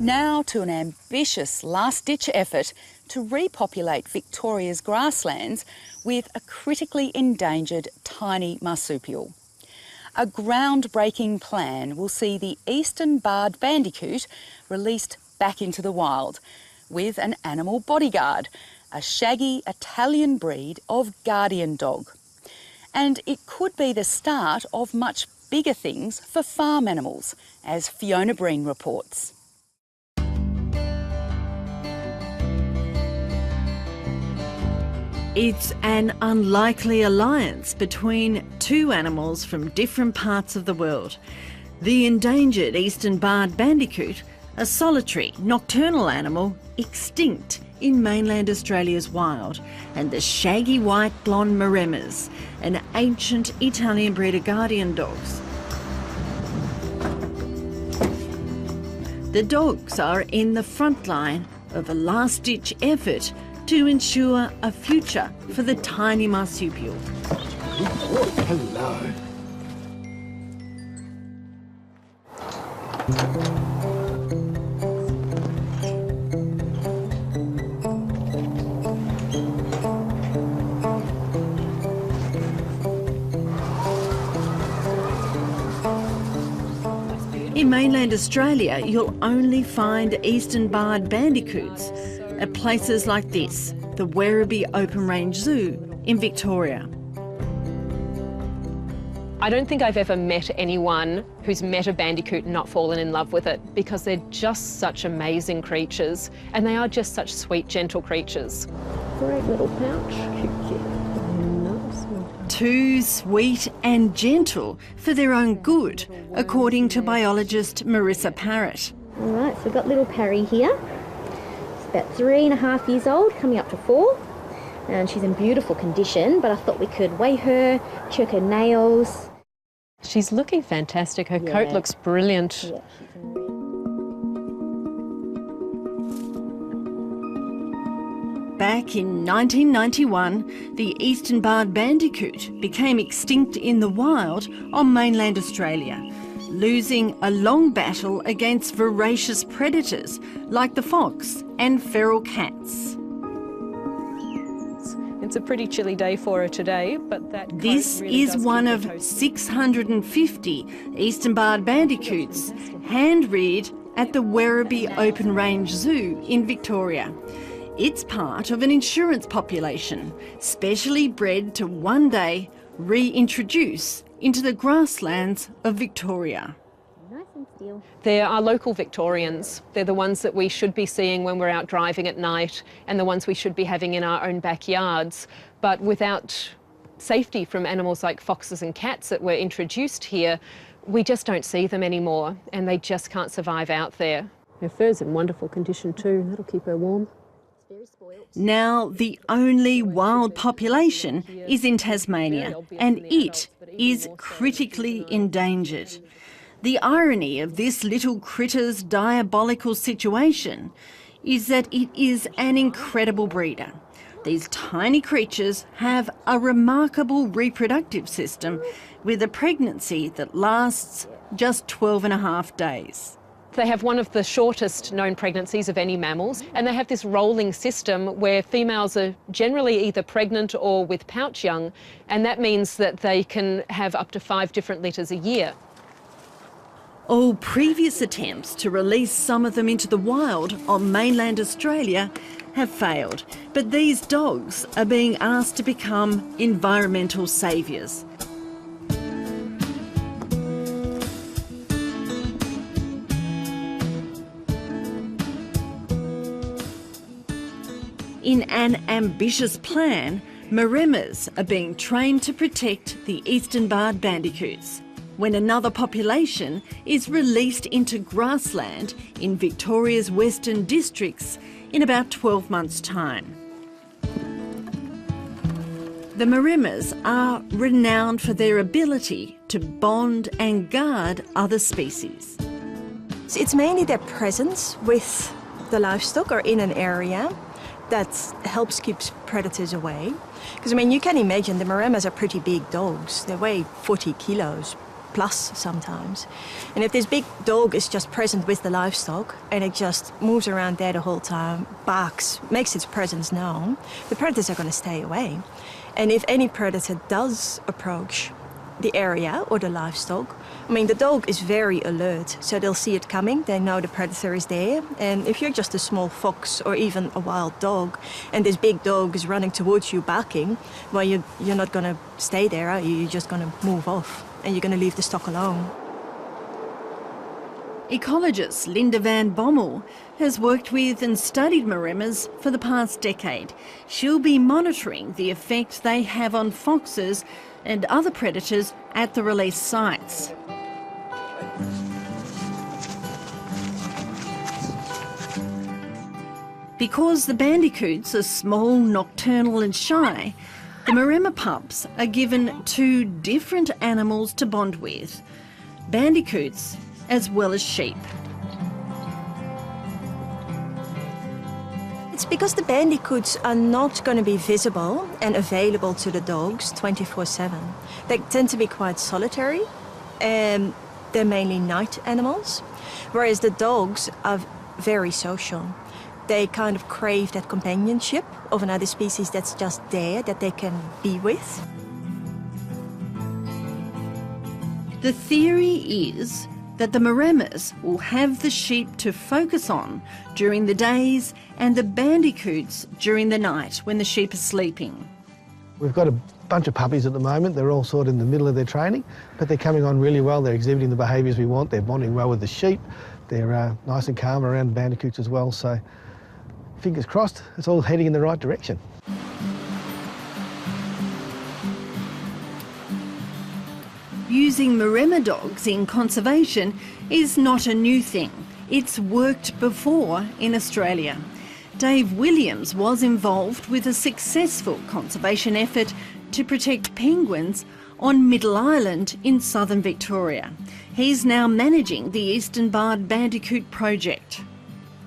Now to an ambitious last-ditch effort to repopulate Victoria's grasslands with a critically endangered tiny marsupial. A groundbreaking plan will see the eastern barred bandicoot released back into the wild with an animal bodyguard, a shaggy Italian breed of guardian dog. And it could be the start of much bigger things for farm animals, as Fiona Breen reports. It's an unlikely alliance between two animals from different parts of the world. The endangered eastern barred bandicoot, a solitary nocturnal animal extinct in mainland Australia's wild, and the shaggy white blonde Mooramongs, an ancient Italian breed of guardian dogs. The dogs are in the front line of a last-ditch effort to ensure a future for the tiny marsupial. Hello. In mainland Australia, you'll only find eastern barred bandicoots at places like this, the Werribee Open Range Zoo in Victoria. I don't think I've ever met anyone who's met a bandicoot and not fallen in love with it, because they're just such amazing creatures, and they are just such sweet, gentle creatures. Great little pouch. Too sweet and gentle for their own good, according to biologist Marissa Parrott. All right, so we've got little Parry here. She's about 3.5 years old, coming up to 4. And she's in beautiful condition, but I thought we could weigh her, check her nails. She's looking fantastic. Her coat looks brilliant. Yeah, she's in red. Back in 1991, the eastern barred bandicoot became extinct in the wild on mainland Australia, losing a long battle against voracious predators like the fox and feral cats. It's a pretty chilly day for her today, but that This really is does one keep of her toasty. 650 eastern barred bandicoots hand-reared at the Werribee Open Range Zoo in Victoria. It's part of an insurance population, specially bred to one day reintroduce into the grasslands of Victoria. Nice and still. They're our local Victorians. They're the ones that we should be seeing when we're out driving at night, and the ones we should be having in our own backyards. But without safety from animals like foxes and cats that were introduced here, we just don't see them anymore, and they just can't survive out there. Her fur's in wonderful condition too. That'll keep her warm. Very spoiled. Now the only wild population is in Tasmania, and it is critically endangered. The irony of this little critter's diabolical situation is that it is an incredible breeder. These tiny creatures have a remarkable reproductive system with a pregnancy that lasts just 12.5 days. They have one of the shortest known pregnancies of any mammals, and they have this rolling system where females are generally either pregnant or with pouch young, and that means that they can have up to 5 different litters a year. All previous attempts to release some of them into the wild on mainland Australia have failed, but these dogs are being asked to become environmental saviours. In an ambitious plan, Mooramongs are being trained to protect the eastern barred bandicoots when another population is released into grassland in Victoria's western districts in about 12 months' time. The Mooramongs are renowned for their ability to bond and guard other species. It's mainly their presence with the livestock or in an area that helps keep predators away. Because, I mean, you can imagine the Mooramongs are pretty big dogs. They weigh 40 kilos. plus sometimes. And if this big dog is just present with the livestock and it just moves around there the whole time, barks, makes its presence known, the predators are going to stay away. And if any predator does approach the area or the livestock, I mean, the dog is very alert, so they'll see it coming, they know the predator is there. And if you're just a small fox or even a wild dog, and this big dog is running towards you barking, well, you're not going to stay there, are you? You're just going to move off, and you're going to leave the stock alone. Ecologist Linda van Bommel has worked with and studied maremmas for the past decade. She'll be monitoring the effect they have on foxes and other predators at the release sites. Because the bandicoots are small, nocturnal and shy, the maremma pups are given two different animals to bond with, bandicoots as well as sheep. It's because the bandicoots are not going to be visible and available to the dogs 24/7. They tend to be quite solitary, and they're mainly night animals, whereas the dogs are very social. They kind of crave that companionship of another species that's just there, that they can be with. The theory is that the maremmas will have the sheep to focus on during the days and the bandicoots during the night when the sheep are sleeping. We've got a bunch of puppies at the moment. They're all sort of in the middle of their training, but they're coming on really well. They're exhibiting the behaviours we want. They're bonding well with the sheep. They're nice and calm around bandicoots as well. So fingers crossed, it's all heading in the right direction. Using maremma dogs in conservation is not a new thing. It's worked before in Australia. Dave Williams was involved with a successful conservation effort to protect penguins on Middle Island in southern Victoria. He's now managing the Eastern Barred Bandicoot project.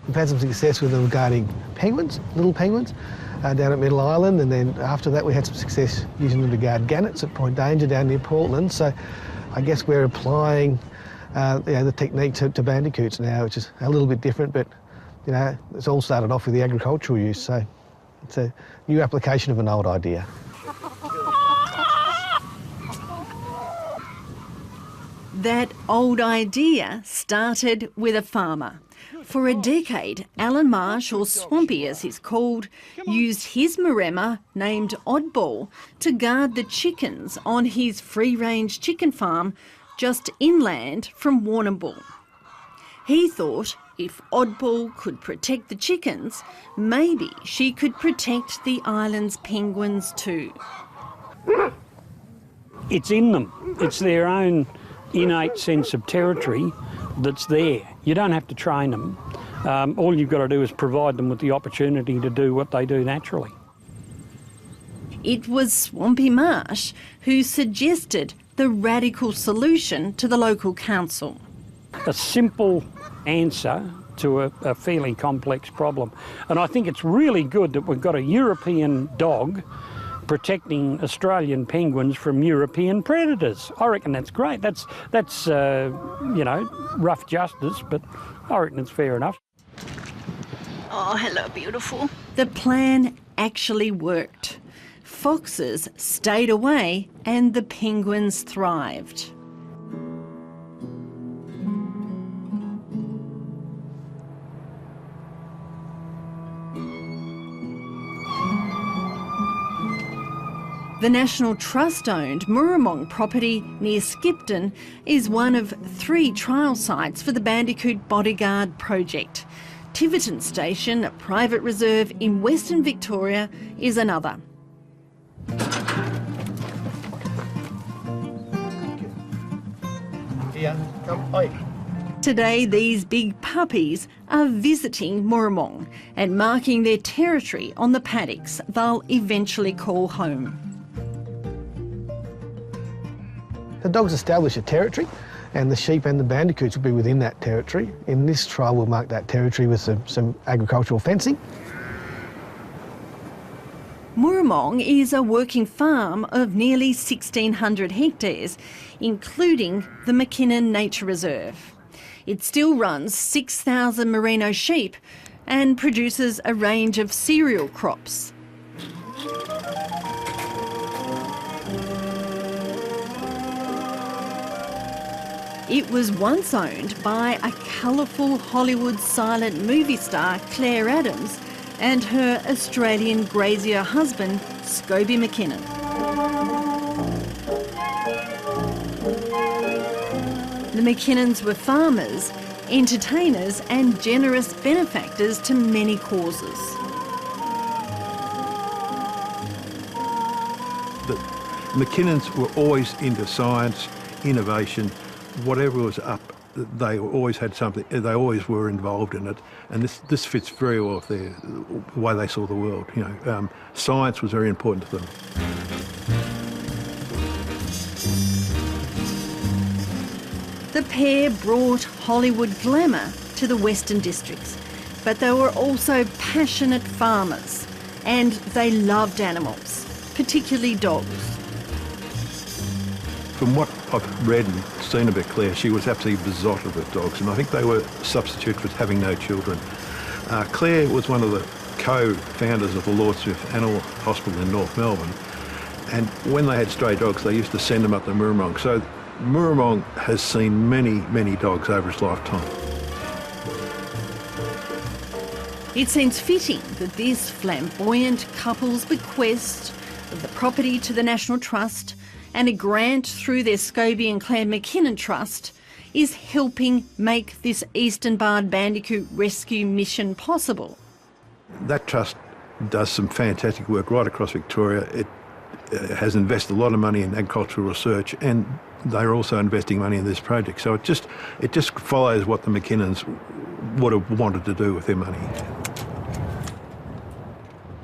We've had some success with them regarding penguins, little penguins, down at Middle Island, and then after that we had some success using them to guard gannets at Point Danger down near Portland. So I guess we're applying the technique to bandicoots now, which is a little bit different, but it's all started off with the agricultural use, so it's a new application of an old idea. That old idea started with a farmer. For a decade, Alan Marsh, or Swampy as he's called, used his maremma, named Oddball, to guard the chickens on his free-range chicken farm just inland from Warrnambool. He thought if Oddball could protect the chickens, maybe she could protect the island's penguins too. It's in them. It's their own innate sense of territory that's there. You don't have to train them. All you've got to do is provide them with the opportunity to do what they do naturally. It was Swampy Marsh who suggested the radical solution to the local council. A simple answer to a fairly complex problem. And I think it's really good that we've got a European dog protecting Australian penguins from European predators. I reckon that's great. That's rough justice, but I reckon it's fair enough. Oh, hello, beautiful. The plan actually worked. Foxes stayed away and the penguins thrived. The National Trust-owned Mooramong property near Skipton is one of 3 trial sites for the Bandicoot Bodyguard project. Tiverton Station, a private reserve in Western Victoria, is another. Today, these big puppies are visiting Mooramong and marking their territory on the paddocks they'll eventually call home. The dogs establish a territory, and the sheep and the bandicoots will be within that territory. In this trial, we'll mark that territory with some agricultural fencing. Mooramong is a working farm of nearly 1,600 hectares, including the McKinnon Nature Reserve. It still runs 6,000 merino sheep and produces a range of cereal crops. It was once owned by a colourful Hollywood silent movie star, Claire Adams, and her Australian grazier husband, Scobie McKinnon. The McKinnons were farmers, entertainers and generous benefactors to many causes. The McKinnons were always into science, innovation, whatever was up, they always had something, they always were involved in it, and this fits very well with the way they saw the world. You know, science was very important to them. The pair brought Hollywood glamour to the Western districts, but they were also passionate farmers, and they loved animals, particularly dogs. From what I've read and seen about Claire, she was absolutely besotted with dogs, and I think they were a substitute for having no children. Claire was one of the co-founders of the Lord Smith Animal Hospital in North Melbourne, and when they had stray dogs, they used to send them up to Mooramong. So Mooramong has seen many, many dogs over its lifetime. It seems fitting that this flamboyant couple's bequest of the property to the National Trust and a grant through their Scobie and Claire McKinnon Trust is helping make this Eastern Barred Bandicoot rescue mission possible. That trust does some fantastic work right across Victoria. It has invested a lot of money in agricultural research, and they're also investing money in this project. So it just follows what the McKinnons would have wanted to do with their money.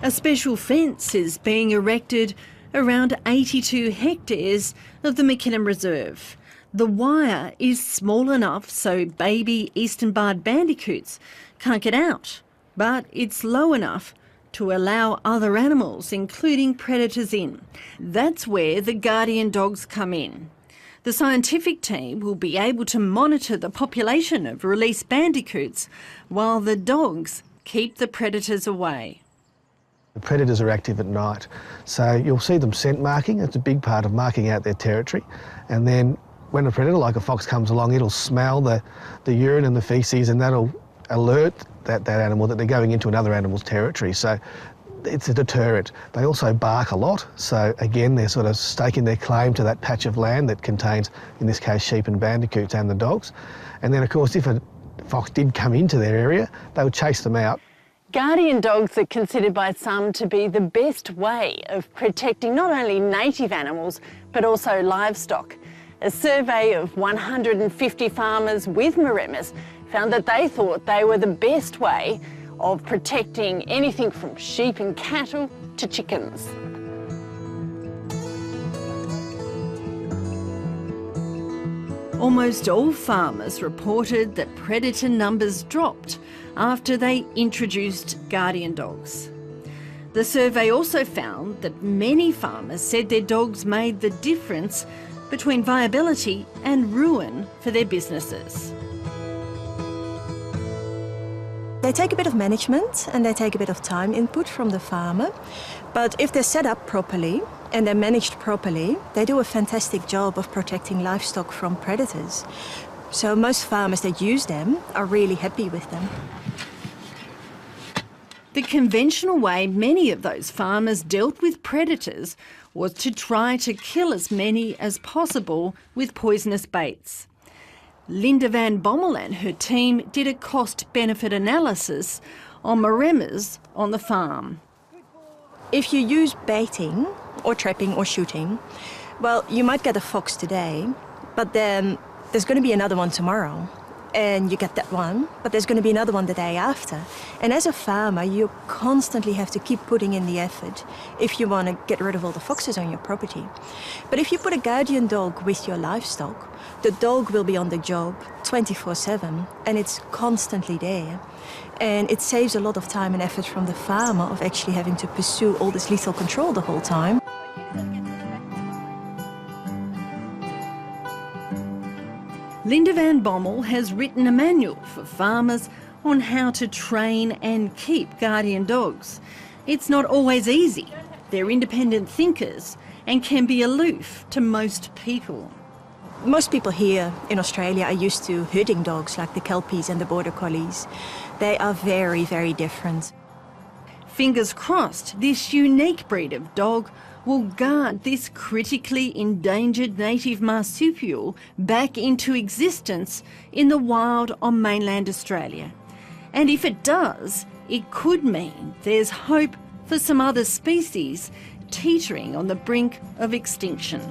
A special fence is being erected around 82 hectares of the McKinnon Reserve. The wire is small enough so baby Eastern Barred Bandicoots can't get out, but it's low enough to allow other animals, including predators, in. That's where the guardian dogs come in. The scientific team will be able to monitor the population of released bandicoots while the dogs keep the predators away. The predators are active at night, so you'll see them scent marking. It's a big part of marking out their territory. And then when a predator like a fox comes along, it'll smell the urine and the faeces, and that'll alert that animal that they're going into another animal's territory. So it's a deterrent. They also bark a lot, so again they're sort of staking their claim to that patch of land that contains, in this case, sheep and bandicoots and the dogs. And then of course if a fox did come into their area, they would chase them out. Guardian dogs are considered by some to be the best way of protecting not only native animals but also livestock. A survey of 150 farmers with Mooramong found that they thought they were the best way of protecting anything from sheep and cattle to chickens. Almost all farmers reported that predator numbers dropped after they introduced guardian dogs. The survey also found that many farmers said their dogs made the difference between viability and ruin for their businesses. They take a bit of management and they take a bit of time input from the farmer, but if they're set up properly and they're managed properly, they do a fantastic job of protecting livestock from predators. So most farmers that use them are really happy with them. The conventional way many of those farmers dealt with predators was to try to kill as many as possible with poisonous baits. Linda van Bommel and her team did a cost-benefit analysis on Mooramong on the farm. If you use baiting or trapping or shooting, well, you might get a fox today, but then there's going to be another one tomorrow. And you get that one, but there's going to be another one the day after. And as a farmer, you constantly have to keep putting in the effort if you want to get rid of all the foxes on your property. But if you put a guardian dog with your livestock, the dog will be on the job 24/7, and it's constantly there. And it saves a lot of time and effort from the farmer of actually having to pursue all this lethal control the whole time. Linda van Bommel has written a manual for farmers on how to train and keep guardian dogs. It's not always easy. They're independent thinkers and can be aloof to most people. Most people here in Australia are used to herding dogs like the Kelpies and the Border Collies. They are very, very different. Fingers crossed, this unique breed of dog will guard this critically endangered native marsupial back into existence in the wild on mainland Australia. And if it does, it could mean there's hope for some other species teetering on the brink of extinction.